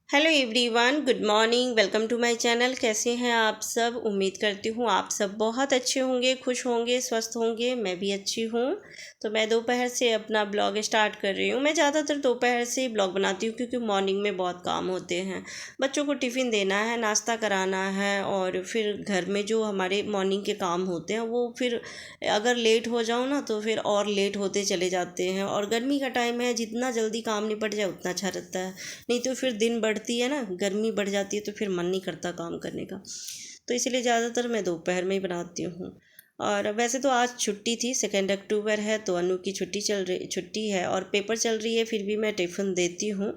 Hello everyone, good morning. Welcome to my channel. कैसे हैं आप सब? उम्मीद करती हूँ आप सब बहुत अच्छे होंगे, खुश होंगे, स्वस्थ होंगे। मैं भी अच्छी हूँ। तो मैं दोपहर से अपना ब्लॉग स्टार्ट कर रही हूँ। मैं ज़्यादातर दोपहर से ही ब्लॉग बनाती हूँ क्योंकि मॉर्निंग में बहुत काम होते हैं। बच्चों को टिफ़िन देना है, नाश्ता कराना है, और फिर घर में जो हमारे मॉर्निंग के काम होते हैं वो फिर अगर लेट हो जाऊँ ना तो फिर और लेट होते चले जाते हैं। और गर्मी का टाइम है, जितना जल्दी काम निपट जाए उतना अच्छा रहता है। नहीं तो फिर दिन बढ़ती है ना, गर्मी बढ़ जाती है तो फिर मन नहीं करता काम करने का। तो इसलिए ज़्यादातर मैं दोपहर में ही बनाती हूँ। और वैसे तो आज छुट्टी थी, 2 अक्टूबर है तो अनु की छुट्टी है और पेपर चल रही है, फिर भी मैं टिफ़िन देती हूँ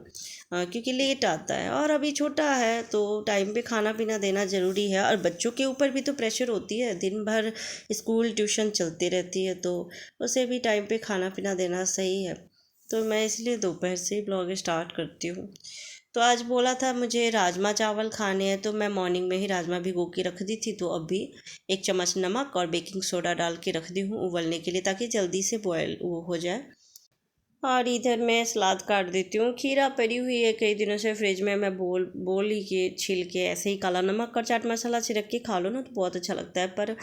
क्योंकि लेट आता है और अभी छोटा है तो टाइम पे खाना पीना देना ज़रूरी है। और बच्चों के ऊपर भी तो प्रेशर होती है, दिन भर स्कूल ट्यूशन चलती रहती है तो उसे भी टाइम पे खाना पीना देना सही है। तो मैं इसलिए दोपहर से ही ब्लॉग स्टार्ट करती हूँ। तो आज बोला था मुझे राजमा चावल खाने हैं तो मैं मॉर्निंग में ही राजमा भिगो के रख दी थी। तो अभी 1 चम्मच नमक और बेकिंग सोडा डाल के रख दी हूँ उबलने के लिए, ताकि जल्दी से बॉयल वो हो जाए। और इधर मैं सलाद काट देती हूँ। खीरा पड़ी हुई है कई दिनों से फ्रिज में, मैं बोल ही के छिल के ऐसे ही काला नमक और चाट मसाला छिड़क के खा लो ना तो बहुत अच्छा लगता है। पर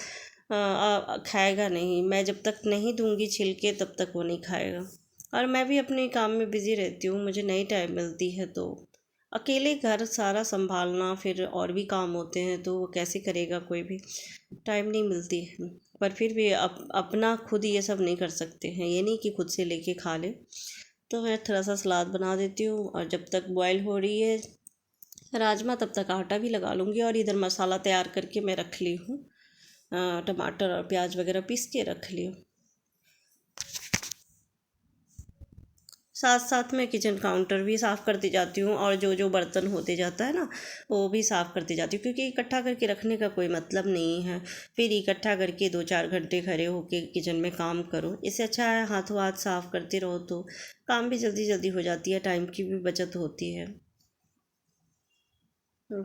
खाएगा नहीं, मैं जब तक नहीं दूंगी छिल के तब तक वो नहीं खाएगा। और मैं भी अपने काम में बिज़ी रहती हूँ, मुझे नहीं टाइम मिलती है। तो अकेले घर सारा संभालना, फिर और भी काम होते हैं तो वो कैसे करेगा कोई भी, टाइम नहीं मिलती है। पर फिर भी अपना खुद ये सब नहीं कर सकते हैं, ये नहीं कि खुद से लेके खा ले। तो मैं थोड़ा सा सलाद बना देती हूँ और जब तक बॉयल हो रही है राजमा तब तक आटा भी लगा लूँगी। और इधर मसाला तैयार करके मैं रख ली हूँ, टमाटर और प्याज वगैरह पीस के रख ली हूँ। साथ साथ में किचन काउंटर भी साफ़ करती जाती हूँ और जो जो बर्तन होते जाता है ना वो भी साफ़ करती जाती हूँ, क्योंकि इकट्ठा करके रखने का कोई मतलब नहीं है। फिर इकट्ठा करके 2-4 घंटे खड़े होके किचन में काम करो, इससे अच्छा है हाथों हाथ साफ़ करते रहो तो काम भी जल्दी जल्दी हो जाती है, टाइम की भी बचत होती है।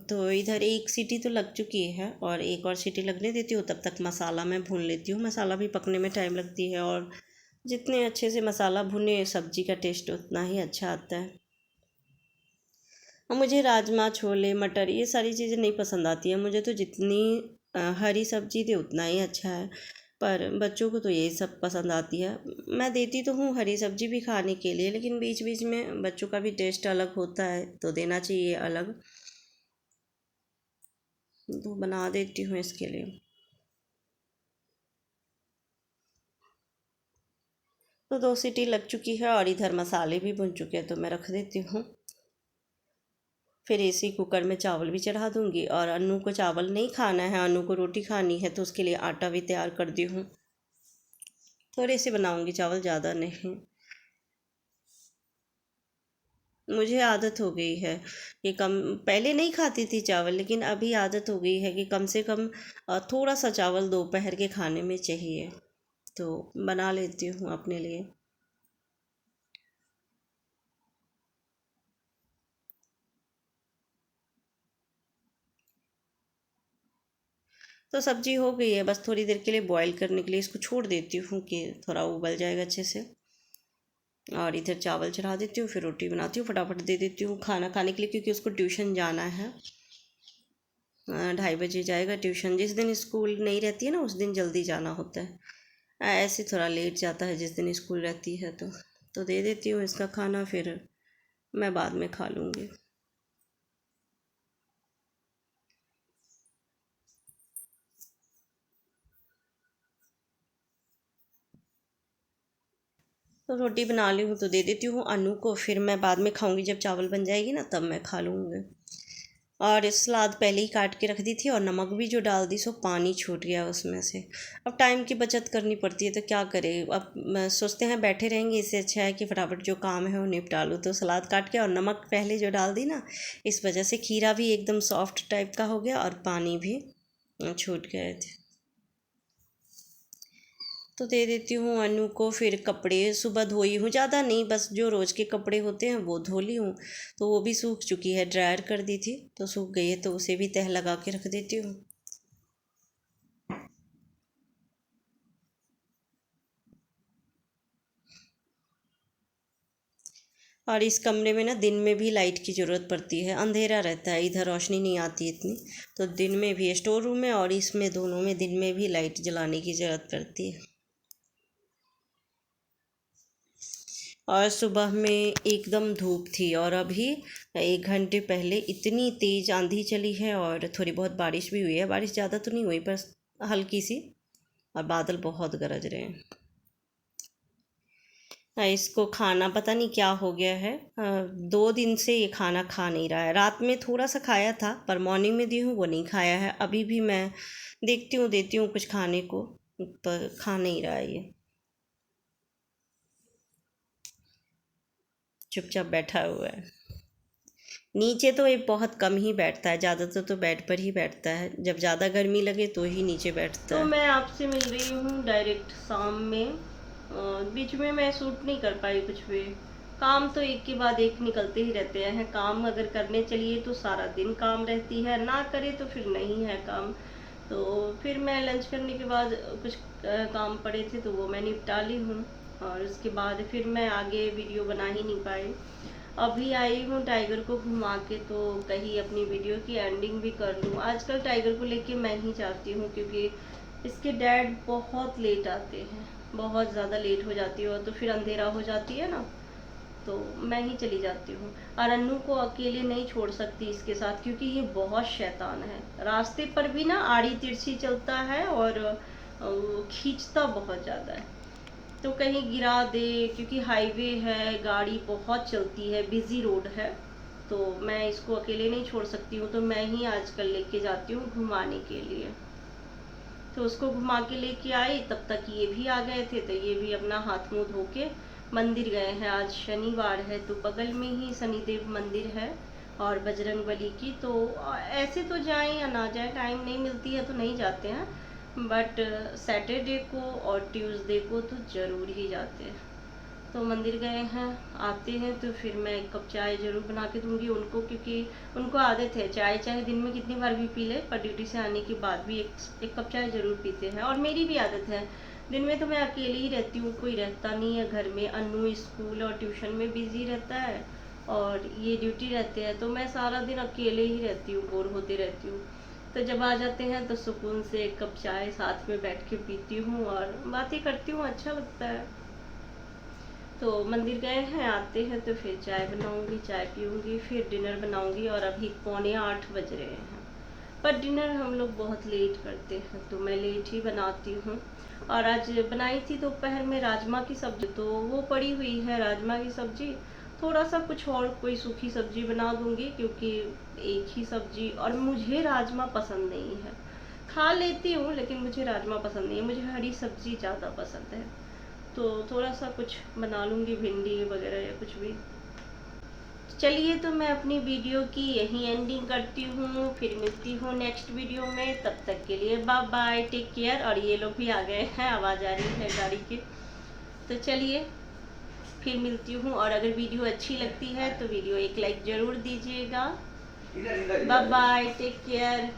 तो इधर एक सीटी तो लग चुकी है और एक और सीटी लगने देती हूँ, तब तक मसाला मैं भून लेती हूँ। मसाला भी पकने में टाइम लगती है और जितने अच्छे से मसाला भुने सब्जी का टेस्ट उतना ही अच्छा आता है। और मुझे राजमा छोले मटर ये सारी चीज़ें नहीं पसंद आती हैं, मुझे तो जितनी हरी सब्जी दे उतना ही अच्छा है। पर बच्चों को तो यही सब पसंद आती है। मैं देती तो हूँ हरी सब्जी भी खाने के लिए, लेकिन बीच बीच में बच्चों का भी टेस्ट अलग होता है तो देना चाहिए अलग। तो बना देती हूँ इसके लिए। तो 2 सीटी लग चुकी है और इधर मसाले भी भुन चुके हैं तो मैं रख देती हूँ। फिर इसी कुकर में चावल भी चढ़ा दूँगी। और अनु को चावल नहीं खाना है, अनु को रोटी खानी है, तो उसके लिए आटा भी तैयार कर दी हूँ। थोड़े से बनाऊँगी चावल, ज़्यादा नहीं। मुझे आदत हो गई है कि कम, पहले नहीं खाती थी चावल लेकिन अभी आदत हो गई है कि कम से कम थोड़ा सा चावल दोपहर के खाने में चाहिए। तो बना लेती हूँ अपने लिए। तो सब्जी हो गई है, बस थोड़ी देर के लिए बॉईल करने के लिए इसको छोड़ देती हूँ कि थोड़ा उबल जाएगा अच्छे से। और इधर चावल चढ़ा देती हूँ, फिर रोटी बनाती हूँ, फटाफट दे देती हूँ खाना खाने के लिए, क्योंकि उसको ट्यूशन जाना है। 2:30 बजे जाएगा ट्यूशन। जिस दिन स्कूल नहीं रहती है ना उस दिन जल्दी जाना होता है। ऐसे थोड़ा लेट जाता है जिस दिन स्कूल रहती है तो दे देती हूँ इसका खाना, फिर मैं बाद में खा लूँगी। तो रोटी बना ली हूँ तो दे देती हूँ अनु को, फिर मैं बाद में खाऊंगी जब चावल बन जाएगी ना तब मैं खा लूँगी। और सलाद पहले ही काट के रख दी थी और नमक भी जो डाल दी सो पानी छूट गया उसमें से। अब टाइम की बचत करनी पड़ती है तो क्या करें। अब सोचते हैं बैठे रहेंगे, इससे अच्छा है कि फटाफट जो काम है वो निपटा लूँ। तो सलाद काट के और नमक पहले जो डाल दी ना, इस वजह से खीरा भी एकदम सॉफ्ट टाइप का हो गया और पानी भी छूट गए थे। तो दे देती हूँ अनु को। फिर कपड़े सुबह धोई हूँ, ज़्यादा नहीं, बस जो रोज़ के कपड़े होते हैं वो धो ली हूँ। तो वो भी सूख चुकी है, ड्रायर कर दी थी तो सूख गई है, तो उसे भी तह लगा के रख देती हूँ। और इस कमरे में ना दिन में भी लाइट की ज़रूरत पड़ती है, अंधेरा रहता है, इधर रोशनी नहीं आती इतनी, तो दिन में भी स्टोर रूम में और इसमें दोनों में दिन में भी लाइट जलाने की ज़रूरत पड़ती है। और सुबह में एकदम धूप थी और अभी 1 घंटे पहले इतनी तेज़ आंधी चली है और थोड़ी बहुत बारिश भी हुई है। बारिश ज़्यादा तो नहीं हुई, बस हल्की सी, और बादल बहुत गरज रहे हैं। इसको खाना पता नहीं क्या हो गया है, 2 दिन से ये खाना खा नहीं रहा है। रात में थोड़ा सा खाया था पर मॉर्निंग में दी हूँ वो नहीं खाया है। अभी भी मैं देखती हूँ, देती हूँ कुछ खाने को, पर खा नहीं रहा है ये, चुपचाप बैठा हुआ है। नीचे तो ये बहुत कम ही बैठता है, ज़्यादातर तो बेड पर ही बैठता है, जब ज़्यादा गर्मी लगे तो ही नीचे बैठता है। तो मैं आपसे मिल रही हूँ डायरेक्ट शाम में, बीच में मैं शूट नहीं कर पाई कुछ भी। काम तो एक के बाद एक निकलते ही रहते हैं। काम अगर करने चलिए तो सारा दिन काम रहती है, ना करे तो फिर नहीं है काम। तो फिर मैं लंच करने के बाद कुछ काम पड़े थे तो वो मैं निपटा ली हूँ, और उसके बाद फिर मैं आगे वीडियो बना ही नहीं पाई। अभी आई हूँ टाइगर को घुमा के, तो कहीं अपनी वीडियो की एंडिंग भी कर लूँ। आजकल टाइगर को लेके मैं ही चाहती हूँ, क्योंकि इसके डैड बहुत लेट आते हैं, बहुत ज़्यादा लेट हो जाती है, तो फिर अंधेरा हो जाती है ना, तो मैं ही चली जाती हूँ। और अन्नू को अकेले नहीं छोड़ सकती इसके साथ, क्योंकि ये बहुत शैतान है। रास्ते पर भी ना आड़ी तिरछी चलता है और खींचता बहुत ज़्यादा है, तो कहीं गिरा दे, क्योंकि हाईवे है, गाड़ी बहुत चलती है, बिजी रोड है, तो मैं इसको अकेले नहीं छोड़ सकती हूँ। तो मैं ही आजकल लेके जाती हूँ घुमाने के लिए। तो उसको घुमा के लेके आई, तब तक ये भी आ गए थे, तो ये भी अपना हाथ मुंह धो के मंदिर गए हैं। आज शनिवार है तो बगल में ही शनिदेव मंदिर है और बजरंग बली की, तो ऐसे तो जाएं या ना जाएं, टाइम नहीं मिलती है तो नहीं जाते हैं, बट सैटरडे को और ट्यूसडे को तो ज़रूर ही जाते हैं। तो मंदिर गए हैं, आते हैं तो फिर मैं एक कप चाय ज़रूर बना के दूंगी उनको, क्योंकि उनको आदत है चाय, चाहे दिन में कितनी बार भी पी ले, पर ड्यूटी से आने के बाद भी एक कप चाय ज़रूर पीते हैं। और मेरी भी आदत है, दिन में तो मैं अकेली ही रहती हूँ, कोई रहता नहीं है घर में। अन्नू स्कूल और ट्यूशन में बिज़ी रहता है और ये ड्यूटी रहते हैं, तो मैं सारा दिन अकेले ही रहती हूँ, बोर होती रहती हूँ। तो जब आ जाते हैं तो सुकून से एक कप चाय साथ में बैठ के पीती हूँ और बातें करती हूँ, अच्छा लगता है। तो मंदिर गए हैं, आते हैं तो फिर चाय बनाऊंगी, चाय पीऊंगी, फिर डिनर बनाऊंगी। और अभी 7:45 बज रहे हैं, पर डिनर हम लोग बहुत लेट करते हैं, तो मैं लेट ही बनाती हूँ। और आज बनाई थी दोपहर में राजमा की सब्जी, तो वो पड़ी हुई है राजमा की सब्जी। थोड़ा सा कुछ और कोई सूखी सब्जी बना दूंगी, क्योंकि एक ही सब्जी, और मुझे राजमा पसंद नहीं है। खा लेती हूँ लेकिन मुझे राजमा पसंद नहीं है, मुझे हरी सब्जी ज़्यादा पसंद है। तो थोड़ा सा कुछ बना लूँगी, भिंडी वगैरह या कुछ भी। चलिए, तो मैं अपनी वीडियो की यहीं एंडिंग करती हूँ, फिर मिलती हूँ नेक्स्ट वीडियो में। तब तक के लिए बाय बाय, टेक केयर। और ये लोग भी आ गए हैं, आवाज़ आ रही है गाड़ी की। तो चलिए, फिर मिलती हूँ। और अगर वीडियो अच्छी लगती है तो वीडियो एक लाइक ज़रूर दीजिएगा। Bye bye, take care.